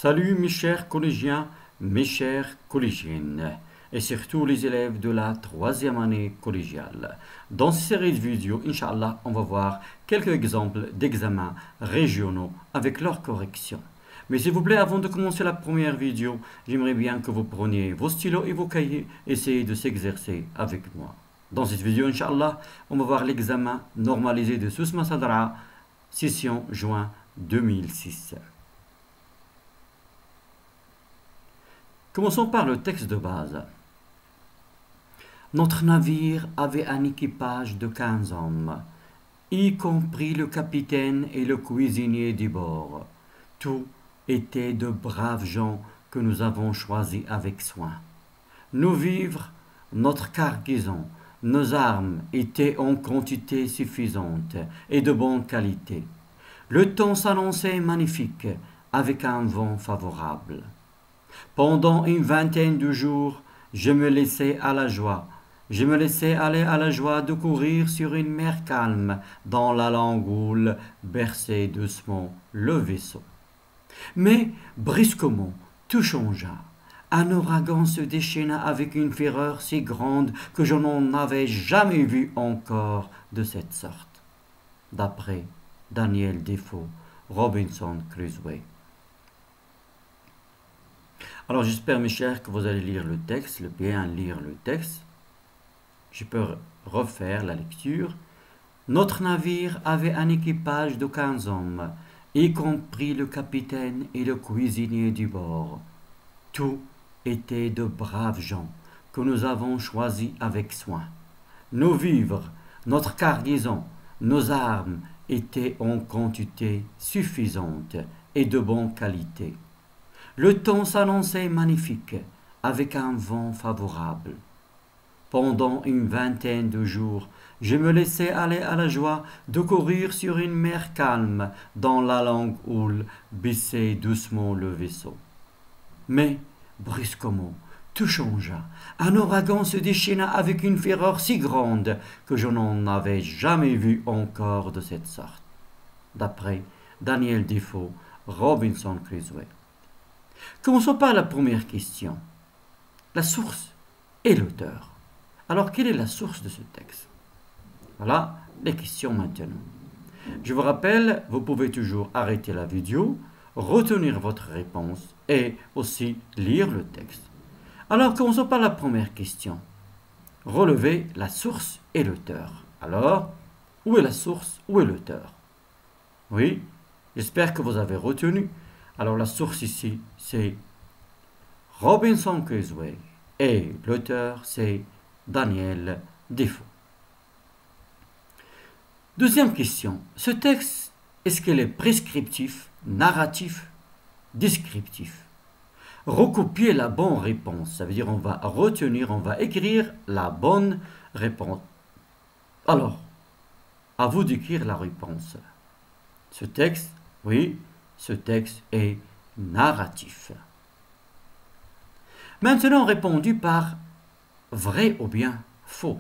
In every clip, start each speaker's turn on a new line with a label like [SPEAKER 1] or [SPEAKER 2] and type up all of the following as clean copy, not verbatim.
[SPEAKER 1] Salut mes chers collégiens, mes chères collégiennes, et surtout les élèves de la troisième année collégiale. Dans cette série de vidéos, Inch'Allah, on va voir quelques exemples d'examens régionaux avec leurs corrections. Mais s'il vous plaît, avant de commencer la première vidéo, j'aimerais bien que vous preniez vos stylos et vos cahiers, essayez de s'exercer avec moi. Dans cette vidéo, Inch'Allah, on va voir l'examen normalisé de Sousma Sadra, session juin 2006. Commençons par le texte de base. Notre navire avait un équipage de 15 hommes, y compris le capitaine et le cuisinier du bord. Tous étaient de braves gens que nous avons choisis avec soin. Nos vivres, notre cargaison, nos armes étaient en quantité suffisante et de bonne qualité. Le temps s'annonçait magnifique, avec un vent favorable. Pendant une vingtaine de jours, je me laissais aller à la joie de courir sur une mer calme dans la langoule, berçait doucement le vaisseau. Mais brusquement, tout changea. Un ouragan se déchaîna avec une fureur si grande que je n'en avais jamais vu encore de cette sorte. D'après Daniel Defoe, Robinson Crusoe. Alors j'espère mes chers que vous allez lire le texte, bien lire le texte. Je peux refaire la lecture. Notre navire avait un équipage de 15 hommes, y compris le capitaine et le cuisinier du bord. Tous étaient de braves gens que nous avons choisis avec soin. Nos vivres, notre cargaison, nos armes étaient en quantité suffisante et de bonne qualité. Le temps s'annonçait magnifique, avec un vent favorable. Pendant une vingtaine de jours, je me laissais aller à la joie de courir sur une mer calme dans la longue houle, baissait doucement le vaisseau. Mais, brusquement, tout changea. Un ouragan se déchaîna avec une fureur si grande que je n'en avais jamais vu encore de cette sorte. D'après Daniel Defoe, Robinson Crusoe. Commençons par la première question. La source et l'auteur. Alors, quelle est la source de ce texte? Voilà les questions maintenant. Je vous rappelle, vous pouvez toujours arrêter la vidéo, retenir votre réponse et aussi lire le texte. Alors, commençons par la première question. Relevez la source et l'auteur. Alors, où est la source? Où est l'auteur? Oui, j'espère que vous avez retenu. Alors la source ici, c'est Robinson Crusoe et l'auteur, c'est Daniel Defoe. Deuxième question. Ce texte, est-ce qu'il est prescriptif, narratif, descriptif? Recopier la bonne réponse. Ça veut dire on va retenir, on va écrire la bonne réponse. Alors, à vous d'écrire la réponse. Ce texte, oui, ce texte est narratif. Maintenant répondu par vrai ou bien faux.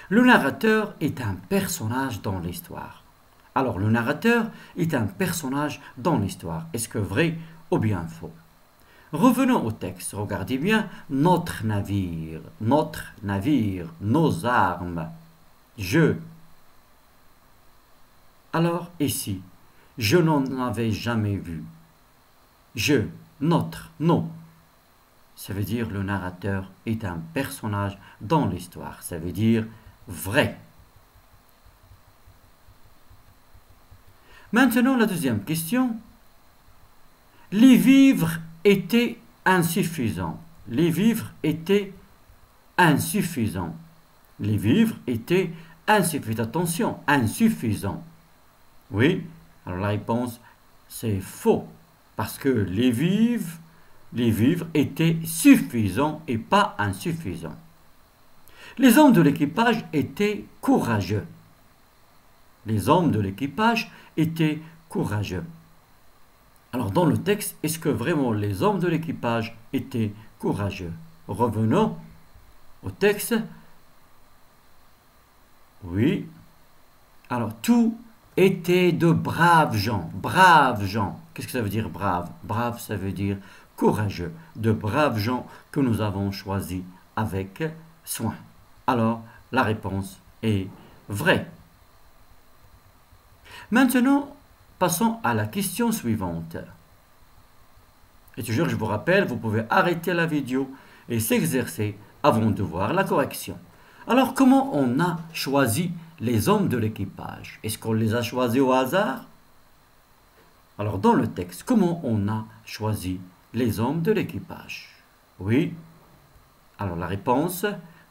[SPEAKER 1] Le narrateur est un personnage dans l'histoire. Alors le narrateur est un personnage dans l'histoire. Est-ce que vrai ou bien faux? Revenons au texte. Regardez bien. Notre navire, nos armes, je. Alors ici, je n'en avais jamais vu. Je, notre, non. Ça veut dire le narrateur est un personnage dans l'histoire. Ça veut dire vrai. Maintenant, la deuxième question. Les vivres étaient insuffisants. Les vivres étaient insuffisants. Les vivres étaient insuffisants. Attention, insuffisants. Oui. Alors la réponse, c'est faux, parce que les vivres étaient suffisants et pas insuffisants. Les hommes de l'équipage étaient courageux. Les hommes de l'équipage étaient courageux. Alors dans le texte, est-ce que vraiment les hommes de l'équipage étaient courageux? Revenons au texte. Oui. Alors tout étaient de braves gens, Qu'est-ce que ça veut dire brave? Brave, ça veut dire courageux, de braves gens que nous avons choisis avec soin. Alors, la réponse est vraie. Maintenant, passons à la question suivante. Et toujours, je vous rappelle, vous pouvez arrêter la vidéo et s'exercer avant de voir la correction. Alors, comment on a choisi les hommes de l'équipage? Est-ce qu'on les a choisis au hasard? Alors, dans le texte, comment on a choisi les hommes de l'équipage? Oui. Alors, la réponse,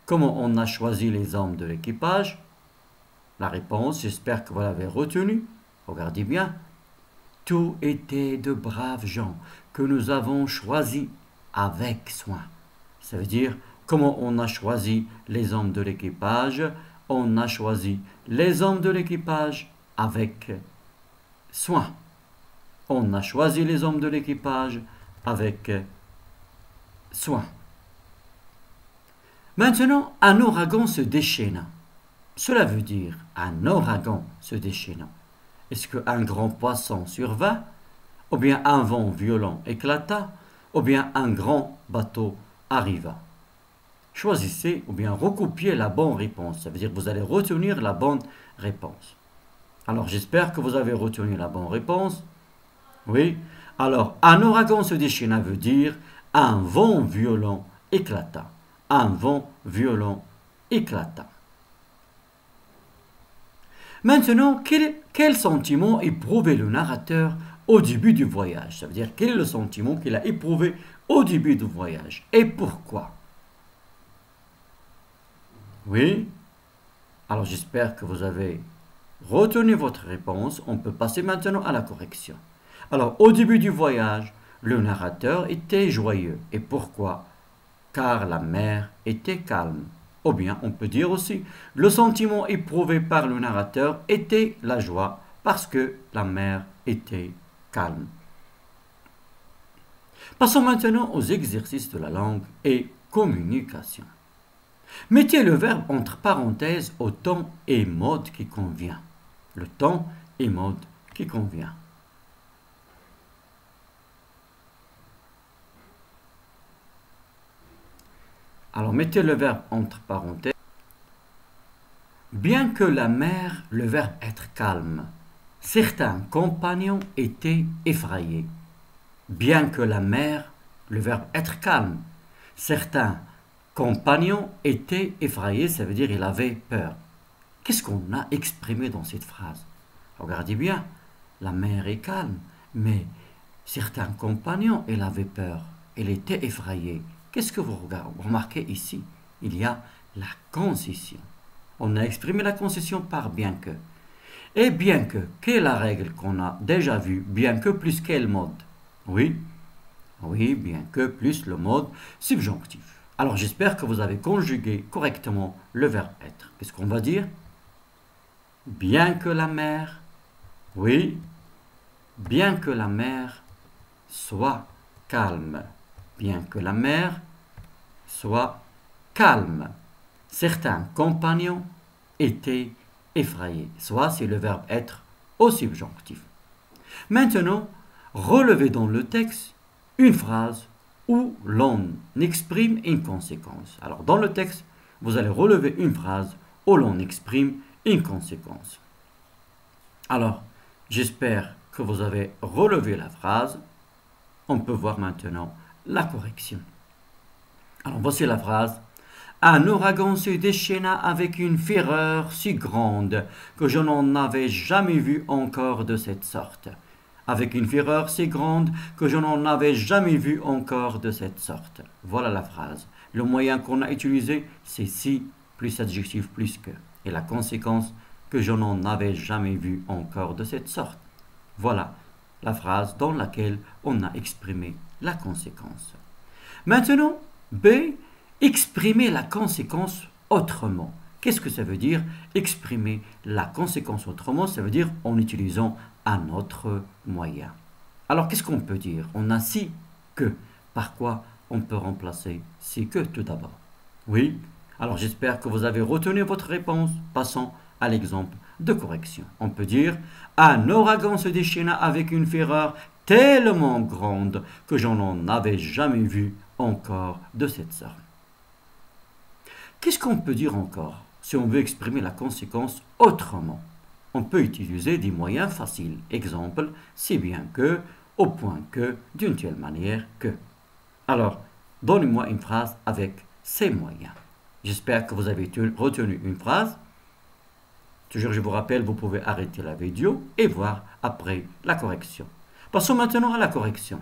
[SPEAKER 1] comment on a choisi les hommes de l'équipage? La réponse, j'espère que vous l'avez retenue. Regardez bien. Tout était de braves gens que nous avons choisis avec soin. Ça veut dire, comment on a choisi les hommes de l'équipage? On a choisi les hommes de l'équipage avec soin. On a choisi les hommes de l'équipage avec soin. Maintenant, un ouragan se déchaîna. Cela veut dire un ouragan se déchaîna. Est-ce qu'un grand poisson survint, ou bien un vent violent éclata, ou bien un grand bateau arriva? Choisissez ou bien recopiez la bonne réponse. Ça veut dire que vous allez retenir la bonne réponse. Alors j'espère que vous avez retenu la bonne réponse. Oui. Alors, un ouragan se déchaîna veut dire un vent violent éclata. Un vent violent éclata. Maintenant, quel sentiment éprouvait le narrateur au début du voyage? Ça veut dire quel est le sentiment qu'il a éprouvé au début du voyage et pourquoi? Oui. Alors j'espère que vous avez retenu votre réponse. On peut passer maintenant à la correction. Alors au début du voyage, le narrateur était joyeux. Et pourquoi? Car la mer était calme. Ou bien on peut dire aussi, le sentiment éprouvé par le narrateur était la joie parce que la mer était calme. Passons maintenant aux exercices de la langue et communication. Mettez le verbe entre parenthèses au temps et mode qui convient. Le temps et mode qui convient. Alors, mettez le verbe entre parenthèses. Bien que la mer, le verbe être calme, certains compagnons étaient effrayés. Bien que la mer, le verbe être calme, certains compagnons étaient effrayés, ça veut dire il avait peur. Qu'est-ce qu'on a exprimé dans cette phrase? Regardez bien, la mer est calme, mais certains compagnons, il avait peur, il était effrayé. Qu'est-ce que vous remarquez ici? Il y a la concession. On a exprimé la concession par bien que. Et bien que, quelle est la règle qu'on a déjà vue? Bien que plus quel mode? Oui, oui, bien que plus le mode subjonctif. Alors j'espère que vous avez conjugué correctement le verbe être. Qu'est-ce qu'on va dire? Bien que la mer, oui, bien que la mer soit calme. Bien que la mer soit calme. Certains compagnons étaient effrayés. Soit c'est le verbe être au subjonctif. Maintenant, relevez dans le texte une phrase où l'on exprime une conséquence. Alors dans le texte, vous allez relever une phrase où l'on exprime une conséquence. Alors, j'espère que vous avez relevé la phrase. On peut voir maintenant la correction. Alors voici la phrase. Un ouragan se déchaîna avec une fureur si grande que je n'en avais jamais vu encore de cette sorte. Avec une fureur si grande que je n'en avais jamais vu encore de cette sorte. Voilà la phrase. Le moyen qu'on a utilisé, c'est si plus adjectif plus que. Et la conséquence, que je n'en avais jamais vu encore de cette sorte. Voilà la phrase dans laquelle on a exprimé la conséquence. Maintenant, B, exprimer la conséquence autrement. Qu'est-ce que ça veut dire exprimer la conséquence autrement? Ça veut dire en utilisant un autre moyen. Alors, qu'est-ce qu'on peut dire? On a si que. Par quoi on peut remplacer si que tout d'abord? Oui. Alors, j'espère que vous avez retenu votre réponse. Passons à l'exemple de correction. On peut dire un ouragan se déchaîna avec une fureur tellement grande que je n'en avais jamais vu encore de cette sorte. Qu'est-ce qu'on peut dire encore si on veut exprimer la conséquence autrement? On peut utiliser des moyens faciles. Exemple, si bien que, au point que, d'une telle manière que. Alors, donnez-moi une phrase avec ces moyens. J'espère que vous avez retenu une phrase. Toujours, je vous rappelle, vous pouvez arrêter la vidéo et voir après la correction. Passons maintenant à la correction.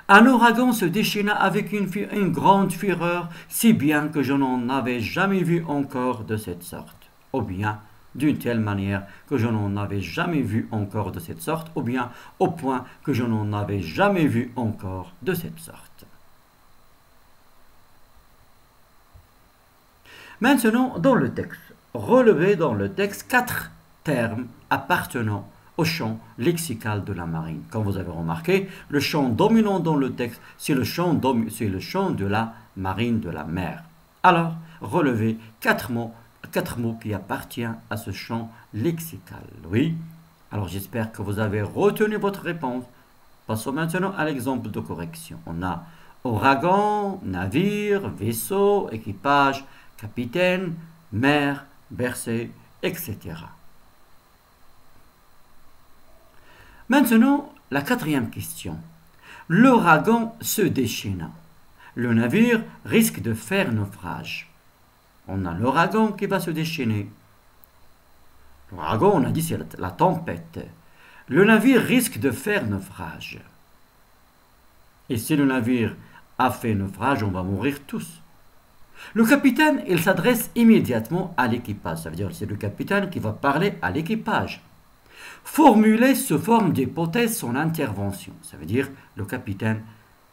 [SPEAKER 1] Un ouragan se déchaîna avec une grande fureur, si bien que je n'en avais jamais vu encore de cette sorte. Ou bien, d'une telle manière que je n'en avais jamais vu encore de cette sorte, ou bien, au point que je n'en avais jamais vu encore de cette sorte. Maintenant, dans le texte, relevez dans le texte 4 termes appartenant au champ lexical de la marine. Comme vous avez remarqué, le champ dominant dans le texte, c'est le champ de la marine, de la mer. Alors, relevez 4 mots qui appartiennent à ce champ lexical. Oui. Alors, j'espère que vous avez retenu votre réponse. Passons maintenant à l'exemple de correction. On a ouragan, navire, vaisseau, équipage, capitaine, mer, bercé, etc. Maintenant, la 4e question. L'ouragan se déchaîna. Le navire risque de faire naufrage. On a l'ouragan qui va se déchaîner. L'ouragan, on a dit, c'est la tempête. Le navire risque de faire naufrage. Et si le navire a fait naufrage, on va mourir tous. Le capitaine, il s'adresse immédiatement à l'équipage. Ça veut dire que c'est le capitaine qui va parler à l'équipage. Formuler sous forme d'hypothèse son intervention. Ça veut dire le capitaine,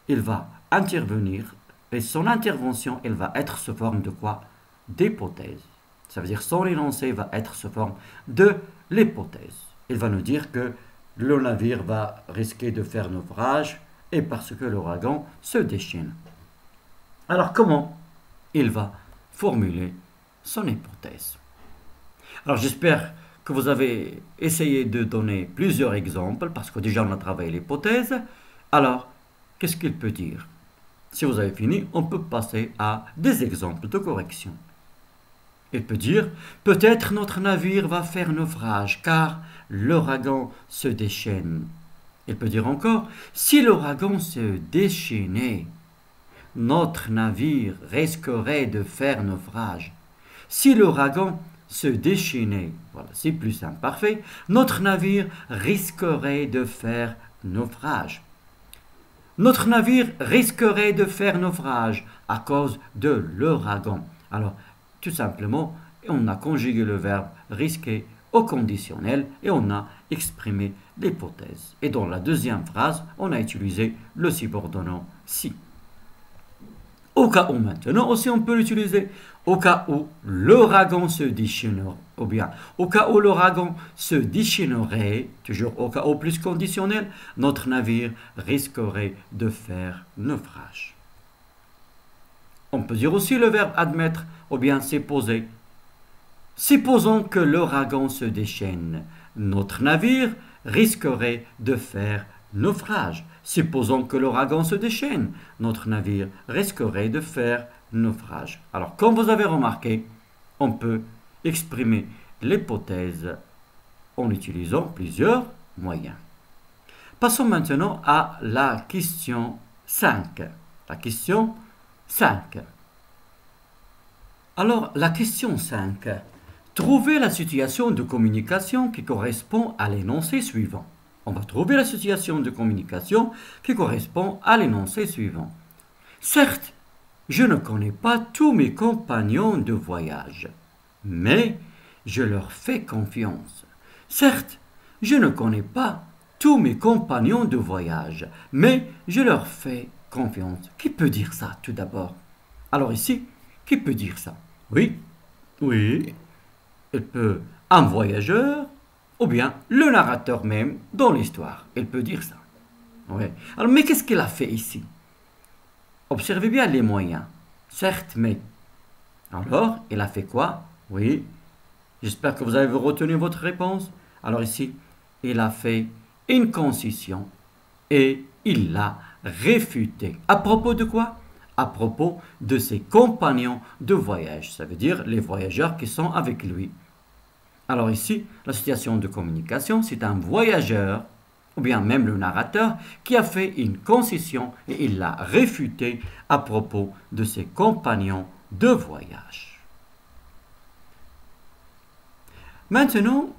[SPEAKER 1] il va intervenir et son intervention, elle va être sous forme de quoi? D'hypothèse. Ça veut dire son énoncé va être sous forme de l'hypothèse. Il va nous dire que le navire va risquer de faire naufrage et parce que l'ouragan se déchaîne. Alors comment il va formuler son hypothèse? Alors j'espère que vous avez essayé de donner plusieurs exemples parce que déjà on a travaillé l'hypothèse. Alors, qu'est-ce qu'il peut dire? Si vous avez fini, on peut passer à des exemples de correction. Il peut dire, peut-être notre navire va faire naufrage car l'ouragan se déchaîne. Il peut dire encore, si l'ouragan se déchaînait, notre navire risquerait de faire naufrage. Si l'ouragan se déchaînait, voilà, c'est plus imparfait, notre navire risquerait de faire naufrage. Notre navire risquerait de faire naufrage à cause de l'ouragan. Alors, tout simplement, on a conjugué le verbe risquer au conditionnel et on a exprimé l'hypothèse. Et dans la deuxième phrase, on a utilisé le subordonnant si. Au cas où maintenant aussi on peut l'utiliser. Au cas où l'ouragan se déchaînerait, ou bien au cas où l'ouragan se déchaînerait, toujours au cas où plus conditionnel, notre navire risquerait de faire naufrage. On peut dire aussi le verbe admettre, ou bien supposer. Supposons que l'ouragan se déchaîne, notre navire risquerait de faire naufrage. Supposons que l'ouragan se déchaîne, notre navire risquerait de faire naufrage. Alors, comme vous avez remarqué, on peut exprimer l'hypothèse en utilisant plusieurs moyens. Passons maintenant à la question 5. La question 5. Alors, la question 5. Trouvez la situation de communication qui correspond à l'énoncé suivant. On va trouver la situation de communication qui correspond à l'énoncé suivant. Certes, je ne connais pas tous mes compagnons de voyage, mais je leur fais confiance. Certes, je ne connais pas tous mes compagnons de voyage, mais je leur fais confiance. Qui peut dire ça tout d'abord? Alors ici, qui peut dire ça? Oui, il peut un voyageur, ou bien le narrateur même dans l'histoire. Il peut dire ça. Oui. Alors, mais qu'est-ce qu'il a fait ici? Observez bien les moyens. Certes, mais. Alors, il a fait quoi? Oui. J'espère que vous avez retenu votre réponse. Alors ici, il a fait une concession et il l'a réfutée. À propos de quoi? À propos de ses compagnons de voyage, ça veut dire les voyageurs qui sont avec lui. Alors ici, la situation de communication, c'est un voyageur, ou bien même le narrateur, qui a fait une concession et il l'a réfutée à propos de ses compagnons de voyage. Maintenant,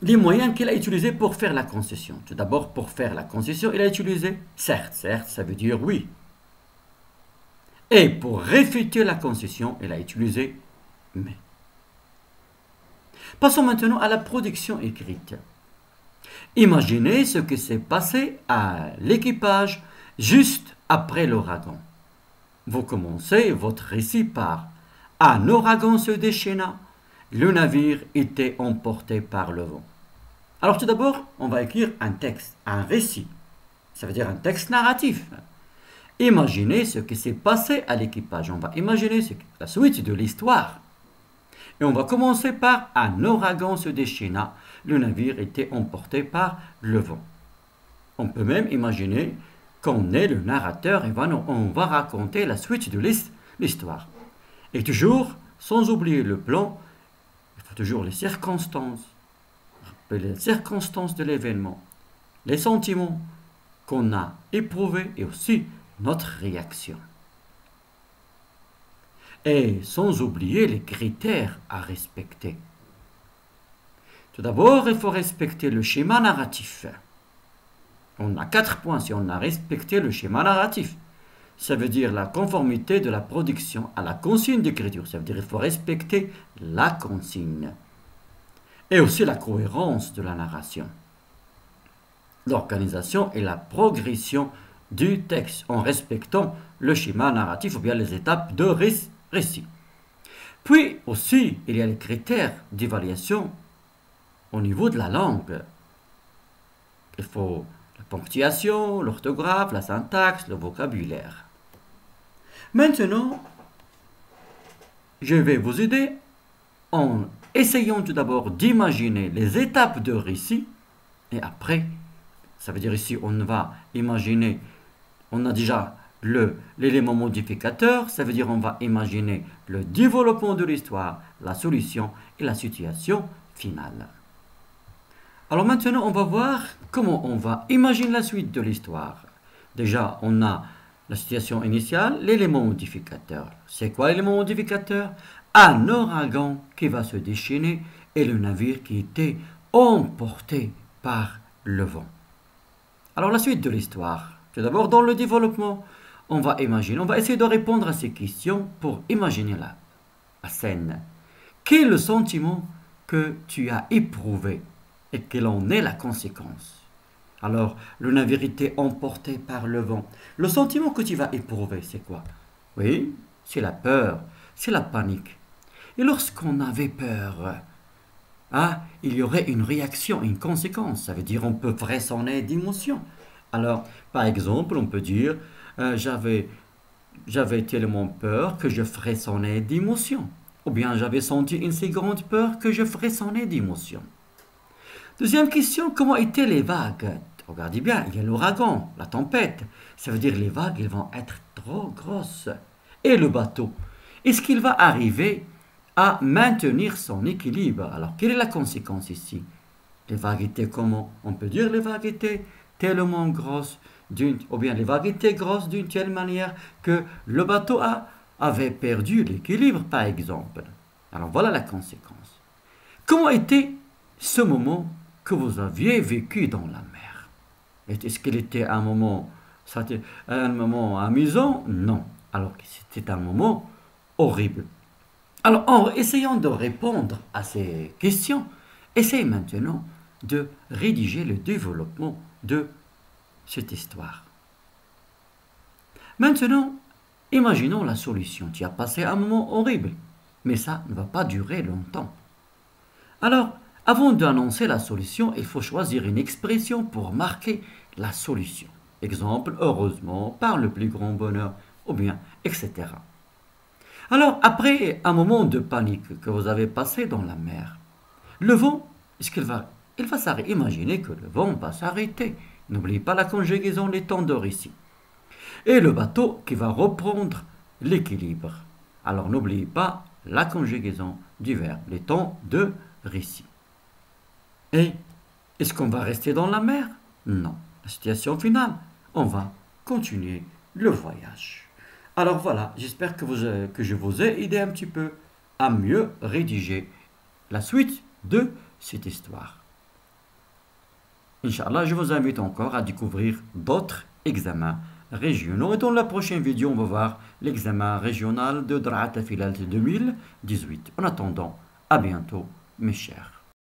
[SPEAKER 1] les moyens qu'il a utilisés pour faire la concession. Tout d'abord, pour faire la concession, il a utilisé certes, certes, ça veut dire oui. Et pour réfuter la concession, il a utilisé mais. Passons maintenant à la production écrite. Imaginez ce qui s'est passé à l'équipage juste après l'ouragan. Vous commencez votre récit par « Un ouragan se déchaîna, le navire était emporté par le vent ». Alors tout d'abord, on va écrire un texte, un récit. Ça veut dire un texte narratif. Imaginez ce qui s'est passé à l'équipage. On va imaginer la suite de l'histoire. Et on va commencer par un ouragan se déchaîna, le navire était emporté par le vent. On peut même imaginer qu'on est le narrateur et on va raconter la suite de l'histoire. Et toujours, sans oublier le plan, il faut toujours les circonstances de l'événement, les sentiments qu'on a éprouvés et aussi notre réaction. Et sans oublier les critères à respecter. Tout d'abord, il faut respecter le schéma narratif. On a 4 points si on a respecté le schéma narratif. Ça veut dire la conformité de la production à la consigne d'écriture. Ça veut dire qu'il faut respecter la consigne. Et aussi la cohérence de la narration. L'organisation et la progression du texte en respectant le schéma narratif ou bien les étapes de récit. Puis aussi, il y a les critères d'évaluation au niveau de la langue. Il faut la ponctuation, l'orthographe, la syntaxe, le vocabulaire. Maintenant, je vais vous aider en essayant tout d'abord d'imaginer les étapes de récit et après, ça veut dire ici on va imaginer, on a déjà l'élément modificateur, ça veut dire on va imaginer le développement de l'histoire, la solution et la situation finale. Alors maintenant, on va voir comment on va imaginer la suite de l'histoire. Déjà, on a la situation initiale, l'élément modificateur. C'est quoi l'élément modificateur? Un ouragan qui va se déchaîner et le navire qui était emporté par le vent. Alors la suite de l'histoire. Tout d'abord, dans le développement, on va essayer de répondre à ces questions pour imaginer la scène. Quel est le sentiment que tu as éprouvé et quelle en est la conséquence? Alors, le navire était emporté par le vent. Le sentiment que tu vas éprouver, c'est quoi? Oui, c'est la peur, c'est la panique. Et lorsqu'on avait peur, il y aurait une réaction, une conséquence. Ça veut dire on peut frissonner d'émotion. Alors, par exemple, on peut dire j'avais tellement peur que je frissonnais d'émotion. Ou bien j'avais senti une si grande peur que je frissonnais d'émotion. Deuxième question, comment étaient les vagues? Regardez bien, il y a l'ouragan, la tempête. Ça veut dire les vagues, elles vont être trop grosses. Et le bateau, est-ce qu'il va arriver à maintenir son équilibre? Alors, quelle est la conséquence ici? Les vagues étaient comment? On peut dire les vagues étaient tellement grosses, ou bien les vagues étaient grosses d'une telle manière que le bateau avait perdu l'équilibre, par exemple. Alors, voilà la conséquence. Comment était ce moment que vous aviez vécu dans la mer? Est-ce qu'il était un moment amusant? Non. Alors que c'était un moment horrible. Alors, en essayant de répondre à ces questions, essayez maintenant de rédiger le développement de cette histoire. Maintenant, imaginons la solution. Tu as passé un moment horrible, mais ça ne va pas durer longtemps. Alors, avant d'annoncer la solution, il faut choisir une expression pour marquer la solution. Exemple, heureusement, par le plus grand bonheur, ou bien, etc. Alors, après un moment de panique que vous avez passé dans la mer, le vent, est-ce qu'il va il va s'arrêter. Imaginez que le vent va s'arrêter. N'oubliez pas la conjugaison les temps d'or ici. Et le bateau qui va reprendre l'équilibre. Alors n'oubliez pas la conjugaison du verbe, les temps de ici. Et est-ce qu'on va rester dans la mer? Non. La situation finale, on va continuer le voyage. Alors voilà, j'espère que je vous ai aidé un petit peu à mieux rédiger la suite de cette histoire. Inch'Allah, je vous invite encore à découvrir d'autres examens régionaux. Et dans la prochaine vidéo, on va voir l'examen régional de Draat Filalt 2018. En attendant, à bientôt, mes chers.